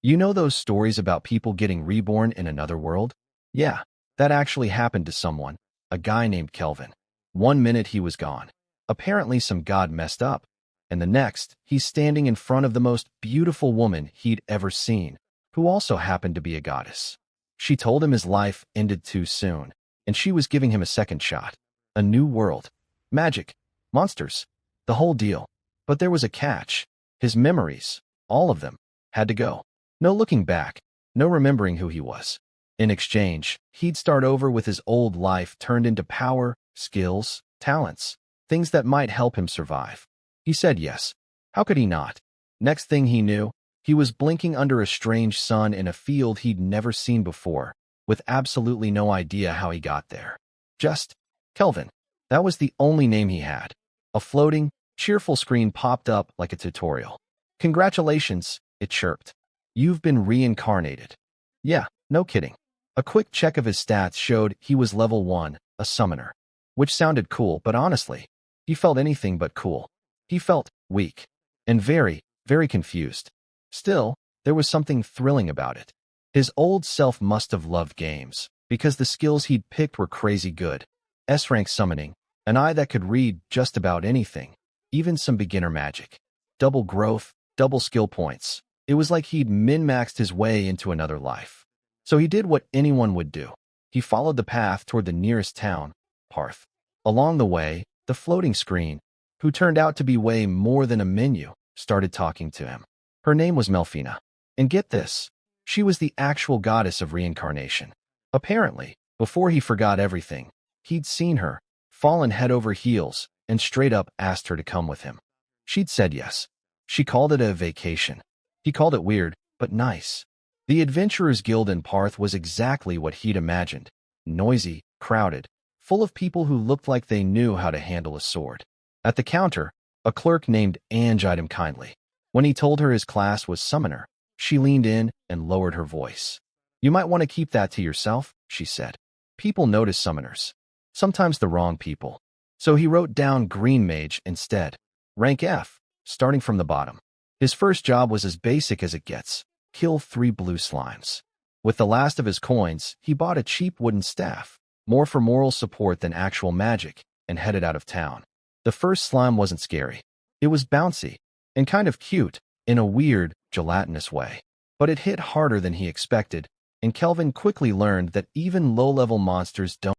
You know those stories about people getting reborn in another world? Yeah, that actually happened to someone, a guy named Kelvin. One minute he was gone. Apparently some god messed up. And the next, he's standing in front of the most beautiful woman he'd ever seen, who also happened to be a goddess. She told him his life ended too soon, and she was giving him a second shot. A new world. Magic. Monsters. The whole deal. But there was a catch. His memories, all of them, had to go. No looking back, no remembering who he was. In exchange, he'd start over with his old life turned into power, skills, talents, things that might help him survive. He said yes. How could he not? Next thing he knew, he was blinking under a strange sun in a field he'd never seen before, with absolutely no idea how he got there. Just Kelvin. That was the only name he had. A floating, cheerful screen popped up like a tutorial. Congratulations, it chirped. You've been reincarnated. Yeah, no kidding. A quick check of his stats showed he was level 1, a summoner. Which sounded cool, but honestly, he felt anything but cool. He felt weak and very, very confused. Still, there was something thrilling about it. His old self must have loved games, because the skills he'd picked were crazy good. S-rank summoning, an eye that could read just about anything, even some beginner magic. Double growth, double skill points. It was like he'd min-maxed his way into another life. So he did what anyone would do. He followed the path toward the nearest town, Parth. Along the way, the floating screen, who turned out to be way more than a menu, started talking to him. Her name was Melfina. And get this, she was the actual goddess of reincarnation. Apparently, before he forgot everything, he'd seen her, fallen head over heels, and straight up asked her to come with him. She'd said yes. She called it a vacation. He called it weird, but nice. The Adventurers Guild in Parth was exactly what he'd imagined. Noisy, crowded, full of people who looked like they knew how to handle a sword. At the counter, a clerk named Ange eyed him kindly. When he told her his class was summoner, she leaned in and lowered her voice. You might want to keep that to yourself, she said. People notice summoners. Sometimes the wrong people. So he wrote down Green Mage instead. Rank F, starting from the bottom. His first job was as basic as it gets. Kill 3 blue slimes. With the last of his coins, he bought a cheap wooden staff, more for moral support than actual magic, and headed out of town. The first slime wasn't scary. It was bouncy, and kind of cute, in a weird, gelatinous way. But it hit harder than he expected, and Kelvin quickly learned that even low-level monsters don't